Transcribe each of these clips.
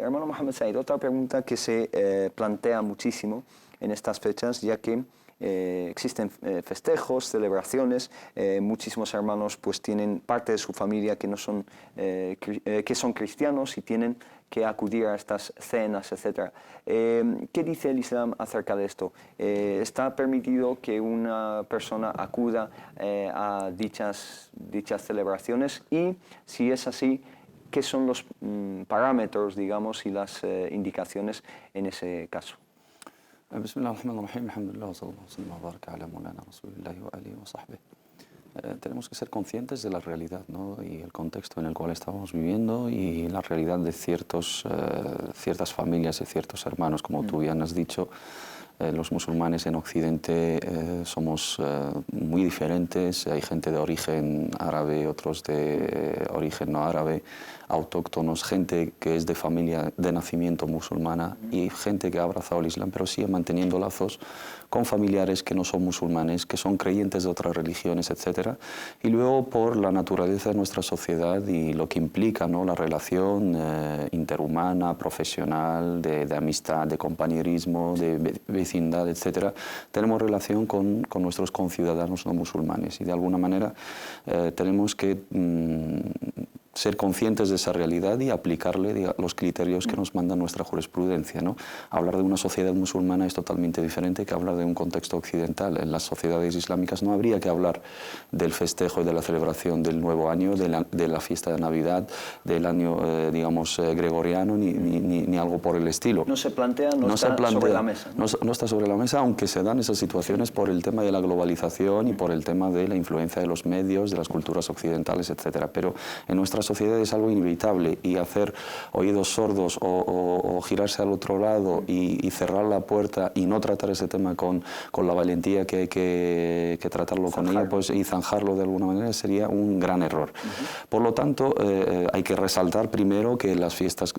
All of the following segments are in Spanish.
hermano Mohamed Said, otra pregunta que se plantea muchísimo en estas fechas, ya que existen festejos, celebraciones, muchísimos hermanos pues tienen parte de su familia que no son, que son cristianos y tienen que acudir a estas cenas, etc. ¿Qué dice el Islam acerca de esto? ¿Está permitido que una persona acuda a dichas celebraciones? Y si es así, ¿qué son los parámetros, digamos, y las indicaciones en ese caso? Bismillahirrahmanirrahim, alhamdulillah, wa sallallahu wa sallam wa baraka ala maulana rasulillahi wa alihi wa sahbihi. Tenemos que ser conscientes de la realidad, ¿no? Y el contexto en el cual estamos viviendo y la realidad de ciertas familias y ciertos hermanos, como tú bien has dicho. Los musulmanes en Occidente somos muy diferentes, hay gente de origen árabe, otros de origen no árabe, autóctonos, gente que es de familia de nacimiento musulmana y gente que ha abrazado el Islam, pero sigue manteniendo lazos con familiares que no son musulmanes, que son creyentes de otras religiones, etc. Y luego por la naturaleza de nuestra sociedad y lo que implica, ¿no?, la relación interhumana, profesional, de amistad, de compañerismo, de vecindad, etc., tenemos relación con nuestros conciudadanos no musulmanes y de alguna manera tenemos que ser conscientes de esa realidad y aplicarle los criterios que nos manda nuestra jurisprudencia, ¿no? Hablar de una sociedad musulmana es totalmente diferente que hablar de un contexto occidental. En las sociedades islámicas no habría que hablar del festejo y de la celebración del nuevo año, de la fiesta de Navidad, del año, digamos, gregoriano, ni algo por el estilo. No se plantea, no está sobre la mesa. No está sobre la mesa, aunque se dan esas situaciones por el tema de la globalización y por el tema de la influencia de los medios, de las culturas occidentales, etc. Pero en nuestra sociedad es algo inevitable y hacer oídos sordos o girarse al otro lado y cerrar la puerta y no tratar ese tema con la valentía que hay que tratarlo con ella, pues, y zanjarlo de alguna manera sería un gran error. Por lo tanto, hay que resaltar primero que las fiestas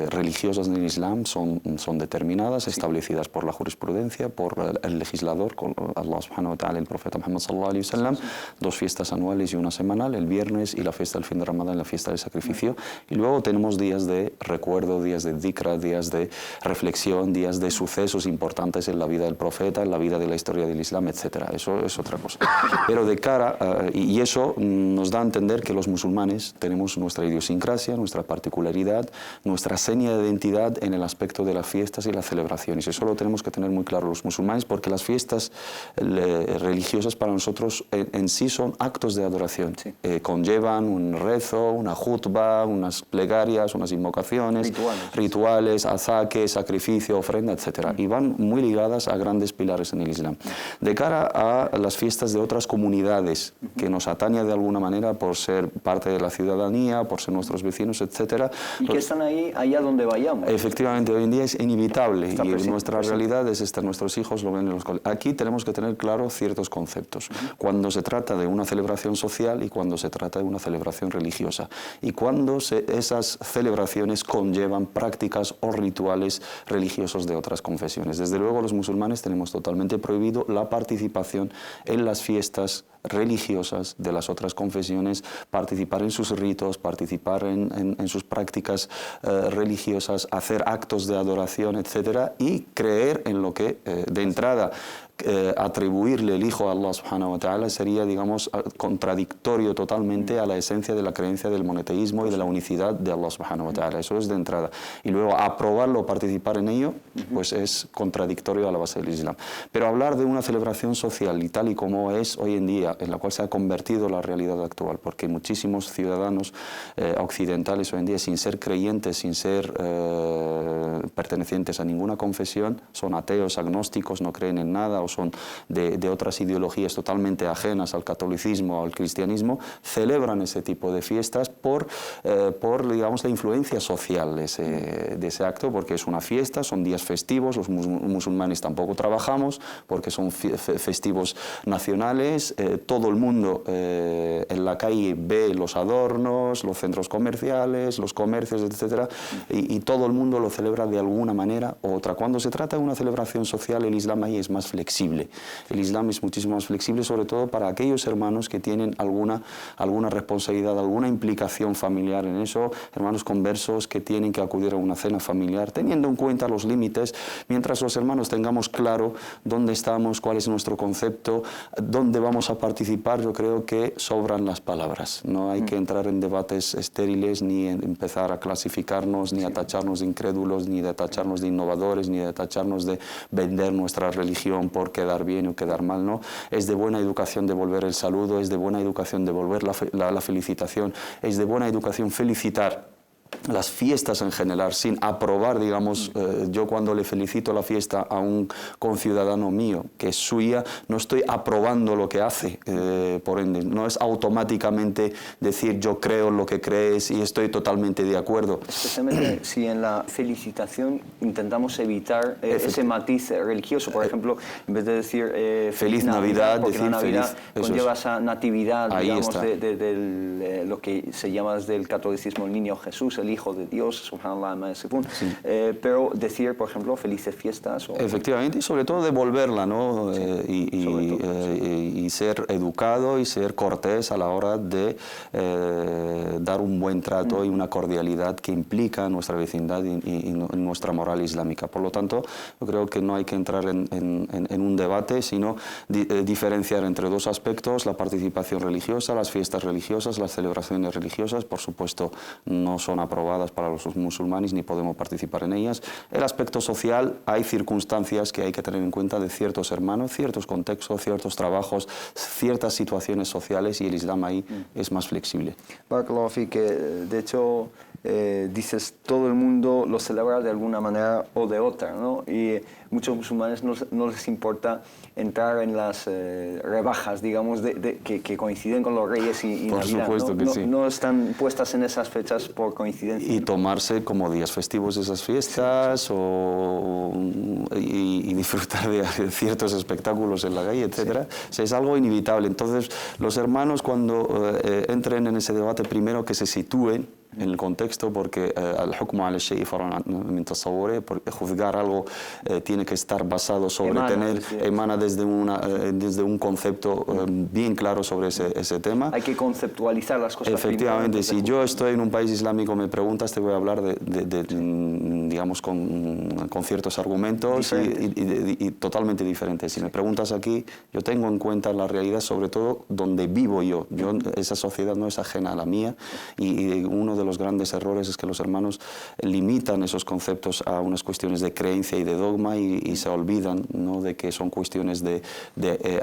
religiosas del Islam son determinadas, establecidas por la jurisprudencia, por el legislador, con Allah subhanahu wa ta'ala, el profeta Muhammad sallallahu alaihi wasallam, dos fiestas anuales y una semanal, el viernes y la fiesta del fin de Ramadán, la fiesta del sacrificio, y luego tenemos días de recuerdo, días de dhikra, días de reflexión, días de sucesos importantes en la vida del profeta, en la vida de la historia del Islam, etc. Eso es otra cosa. Pero de cara, y eso nos da a entender que los musulmanes tenemos nuestra idiosincrasia, nuestra particularidad, nuestra seña de identidad en el aspecto de las fiestas y las celebraciones. Eso lo tenemos que tener muy claro los musulmanes, porque las fiestas religiosas para nosotros en sí son actos de adoración. Sí. Conllevan un rezo, una jutba, unas plegarias, unas invocaciones, rituales, azaque, sacrificio, ofrenda, etc. Y van muy ligadas a grandes pilares en el Islam. De cara a las fiestas de otras comunidades que nos atañe de alguna manera por ser parte de la ciudadanía, por ser nuestros vecinos, etc. Y que están ahí, allá donde vayamos. Efectivamente, hoy en día es inevitable y nuestra realidad es esta, nuestros hijos lo ven en los colegios. Aquí tenemos que tener claro ciertos conceptos. Cuando se trata de una celebración social y cuando se trata de una celebración religiosa. Y cuando esas celebraciones conllevan prácticas o rituales religiosos de otras confesiones. Desde luego los musulmanes tenemos totalmente prohibido la participación en las fiestas religiosas de las otras confesiones, participar en sus ritos, participar en sus prácticas religiosas, hacer actos de adoración, etc. y creer en lo que de entrada atribuirle el hijo a Allah subhanahu wa ta'ala sería, digamos, contradictorio totalmente a la esencia de la creencia del monoteísmo y de la unicidad de Allah subhanahu wa ta'ala. Eso es de entrada. Y luego aprobarlo o participar en ello, pues es contradictorio a la base del Islam. Pero hablar de una celebración social y tal y como es hoy en día, en la cual se ha convertido la realidad actual, porque muchísimos ciudadanos occidentales hoy en día, sin ser creyentes, sin ser pertenecientes a ninguna confesión, son ateos, agnósticos, no creen en nada, o son de otras ideologías totalmente ajenas al catolicismo o al cristianismo, celebran ese tipo de fiestas por digamos, la influencia social de ese acto, porque es una fiesta, son días festivos, los musulmanes tampoco trabajamos, porque son festivos nacionales, todo el mundo en la calle ve los adornos, los centros comerciales, los comercios, etcétera, y todo el mundo lo celebra de alguna manera u otra. Cuando se trata de una celebración social, el Islam ahí es más flexible. El Islam es muchísimo más flexible, sobre todo para aquellos hermanos que tienen alguna responsabilidad, alguna implicación familiar en eso, hermanos conversos que tienen que acudir a una cena familiar, teniendo en cuenta los límites, mientras los hermanos tengamos claro dónde estamos, cuál es nuestro concepto, dónde vamos a participar. Yo creo que sobran las palabras. No hay que entrar en debates estériles, ni empezar a clasificarnos, ni a tacharnos de incrédulos, ni de tacharnos de innovadores, ni de tacharnos de vender nuestra religión por quedar bien o quedar mal, ¿no? Es de buena educación devolver el saludo, es de buena educación devolver la felicitación, es de buena educación felicitar las fiestas en general, sin aprobar, digamos, yo cuando le felicito la fiesta a un conciudadano mío, que es suya, no estoy aprobando lo que hace, por ende, no es automáticamente decir yo creo en lo que crees y estoy totalmente de acuerdo. Especialmente si en la felicitación intentamos evitar ese matiz religioso, por ejemplo, en vez de decir feliz Navidad, porque decir la Navidad feliz, conlleva esa natividad, ahí digamos, está. de lo que se llama desde el catolicismo el niño Jesús, el Hijo de Dios, subhanallah, sí. Pero decir, por ejemplo, felices fiestas. Efectivamente, y sobre todo devolverla, ¿no? Sí, y ser educado y ser cortés a la hora de dar un buen trato y una cordialidad que implica nuestra vecindad y nuestra moral islámica. Por lo tanto, yo creo que no hay que entrar en un debate, sino diferenciar entre dos aspectos: la participación religiosa, las fiestas religiosas, las celebraciones religiosas, por supuesto, no son aprobadas para los musulmanes ni podemos participar en ellas. El aspecto social, hay circunstancias que hay que tener en cuenta de ciertos hermanos, ciertos contextos, ciertos trabajos, ciertas situaciones sociales, y el Islam ahí es más flexible. Barakallahu fik, que de hecho dices todo el mundo lo celebra de alguna manera o de otra, ¿no? Y muchos musulmanes no les importa entrar en las rebajas, digamos, que coinciden con los Reyes y por Navidad, supuesto, ¿no? que sí. No están puestas en esas fechas por coincidencia. Y tomarse como días festivos esas fiestas, sí. Y disfrutar de ciertos espectáculos en la calle, etc. Sí. Es algo inevitable. Entonces, los hermanos, cuando entren en ese debate, primero que se sitúen en el contexto, porque al-hukmu ala shay'i far'un min tasawwuri, porque juzgar algo tiene que estar basado sobre emana desde un concepto bien claro sobre ese tema. Hay que conceptualizar las cosas. Efectivamente, si yo estoy en un país islámico, me preguntas, te voy a hablar digamos, con ciertos argumentos y totalmente diferentes. Si me preguntas aquí, yo tengo en cuenta la realidad, sobre todo donde vivo yo. Esa sociedad no es ajena a la mía, y uno de los grandes errores es que los hermanos limitan esos conceptos a unas cuestiones de creencia y de dogma y se olvidan, ¿no?, de que son cuestiones de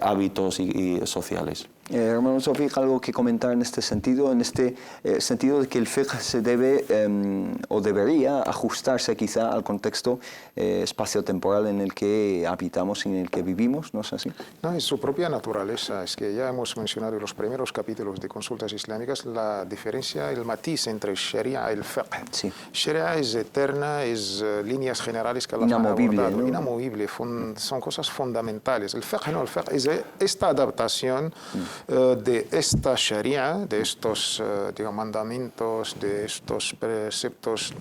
hábitos y sociales. Hermano Tawfiq, algo que comentar en este sentido de que el fiqh se debe o debería ajustarse quizá al contexto espacio-temporal en el que habitamos y en el que vivimos, ¿no es así? No, es su propia naturaleza. Es que ya hemos mencionado en los primeros capítulos de Consultas Islámicas la diferencia, el matiz entre Sharia y el fiqh. Sí. Sharia es eterna, es líneas generales que Allah ha abordado, ¿no? Inamovible, son cosas fundamentales. El fiqh no, el fiqh es esta adaptación de esta Sharia, de estos mandamientos, de estos preceptos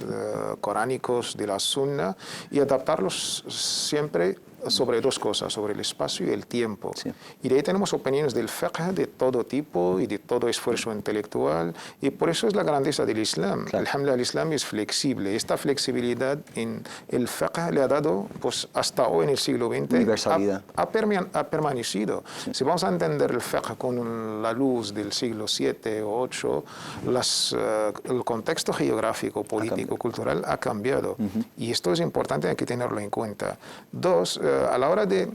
coránicos de la Sunna, y adaptarlos siempre sobre dos cosas, sobre el espacio y el tiempo. Sí. Y de ahí tenemos opiniones del fiqh de todo tipo y de todo esfuerzo intelectual, y por eso es la grandeza del Islam. Claro. Alhamdulillah, el Islam es flexible. Esta flexibilidad en el fiqh le ha dado, pues hasta hoy en el siglo XX, universalidad. Ha permanecido. Sí. Si vamos a entender el fiqh con la luz del siglo VII o VIII, el contexto geográfico, político, cultural ha cambiado. Y esto es importante, hay que tenerlo en cuenta. Dos, a la hora de,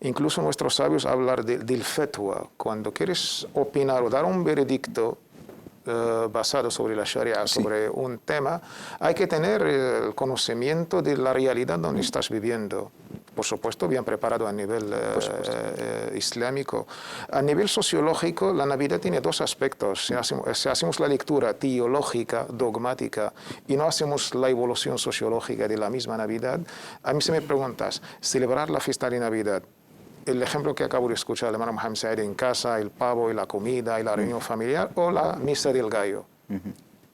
incluso nuestros sabios, hablar del fatwa, cuando quieres opinar o dar un veredicto basado sobre la Sharia, sobre un tema, hay que tener el conocimiento de la realidad donde estás viviendo. Por supuesto, bien preparado a nivel islámico. A nivel sociológico, la Navidad tiene dos aspectos. Si hacemos la lectura teológica, dogmática, y no hacemos la evolución sociológica de la misma Navidad, a mí se me preguntas, celebrar la fiesta de Navidad el ejemplo que acabo de escuchar del hermano Mohamed Said en casa, el pavo y la comida y la reunión familiar, o la misa del gallo.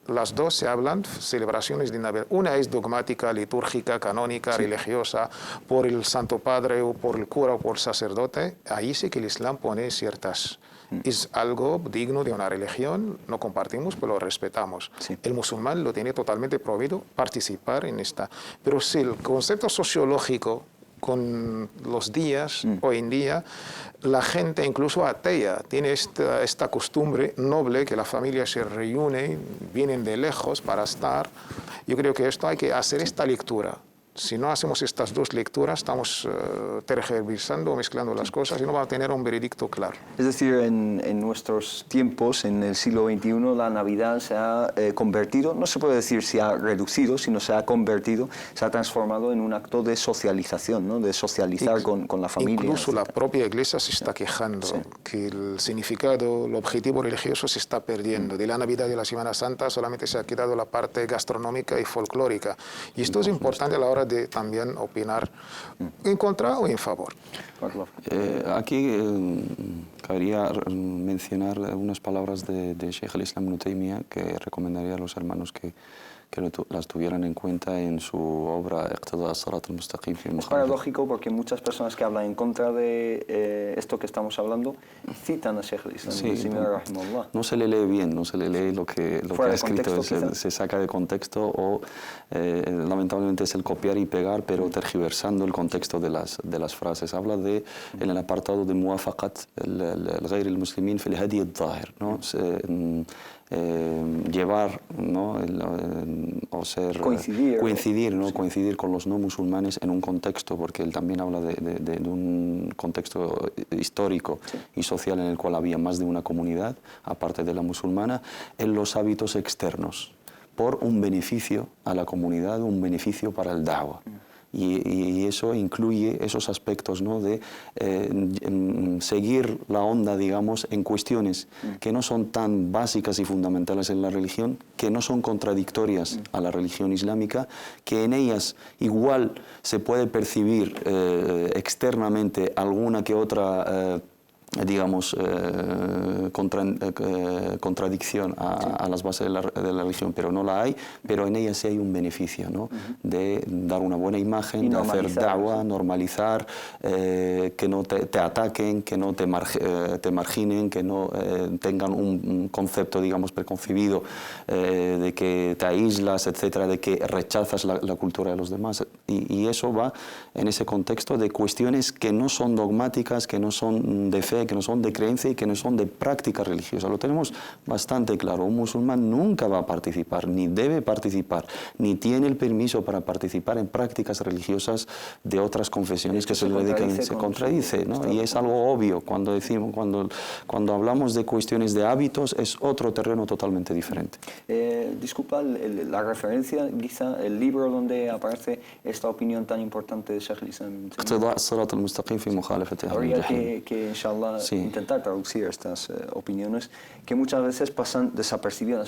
Las dos se hablan celebraciones de Navidad. Una es dogmática, litúrgica, canónica, religiosa, por el Santo Padre o por el cura o por el sacerdote. Ahí sí que el Islam pone ciertas. Es algo digno de una religión, no compartimos, pero lo respetamos. Sí. El musulmán lo tiene totalmente prohibido participar en esta. Pero si el concepto sociológico con los días, hoy en día, la gente, incluso atea, tiene esta costumbre noble que la familia se reúne, vienen de lejos para estar. Yo creo que esto hay que hacer esta lectura. Si no hacemos estas dos lecturas, estamos tergiversando, mezclando las cosas y no va a tener un veredicto claro. Es decir, en nuestros tiempos, en el siglo XXI, la Navidad se ha convertido, no se puede decir se ha reducido, sino se ha convertido, se ha transformado en un acto de socialización, ¿no? De socializar con la familia. Incluso la etcétera. propia Iglesia se está quejando que el significado, el objetivo religioso se está perdiendo. De la Navidad y de la Semana Santa solamente se ha quedado la parte gastronómica y folclórica. Y esto es importante a la hora de también opinar en contra o en favor. Aquí cabría mencionar unas palabras de Sheikh al-Islam Ibn Taymiyyah que recomendaría a los hermanos que las tuvieran en cuenta en su obra Iqtida as-Sirat al-Mustaqim fi Es paradójico porque muchas personas que hablan en contra de esto que estamos hablando citan a Sheikh al-Islam Ibn Taymiyyah rahimahullah. No se le lee bien, no se le lee lo que ha escrito, se saca de contexto o lamentablemente es el copiar y pegar, pero tergiversando el contexto de las frases. Habla en el apartado de muwafaqat al-ghayr al-muslimin fi al-hadi al-zahir, ¿no? Llevar, ¿no? O ser coincidir con los no musulmanes en un contexto, porque él también habla de un contexto histórico y social en el cual había más de una comunidad, aparte de la musulmana, en los hábitos externos, por un beneficio a la comunidad, un beneficio para el da'wah. Y eso incluye esos aspectos, ¿no? De seguir la onda, digamos, en cuestiones que no son tan básicas y fundamentales en la religión, que no son contradictorias a la religión islámica, que en ellas igual se puede percibir externamente alguna que otra digamos, contradicción a las bases de la religión, pero no la hay, pero en ella sí hay un beneficio, ¿no? De dar una buena imagen, de hacer da'wah, normalizar, que no te ataquen, que no te marginen, que no tengan un concepto, digamos, preconcebido de que te aíslas, etcétera, de que rechazas la cultura de los demás. Y eso va en ese contexto de cuestiones que no son dogmáticas, que no son de fe, que no son de creencia y que no son de práctica religiosa. Lo tenemos bastante claro. Un musulmán nunca va a participar, ni debe participar, ni tiene el permiso para participar en prácticas religiosas de otras confesiones que se le dedican. Se contradice, ¿no? Y es algo obvio cuando decimos, cuando hablamos de cuestiones de hábitos, es otro terreno totalmente diferente. Disculpa, la referencia, quizá el libro donde aparece esta opinión tan importante de Sheikh al-Islam. Iqtida as-Sirat al-Mustaqim fi mukhalafati ahli Habría al-jahim. que inshallah, intentar traducir estas opiniones que muchas veces pasan desapercibidas.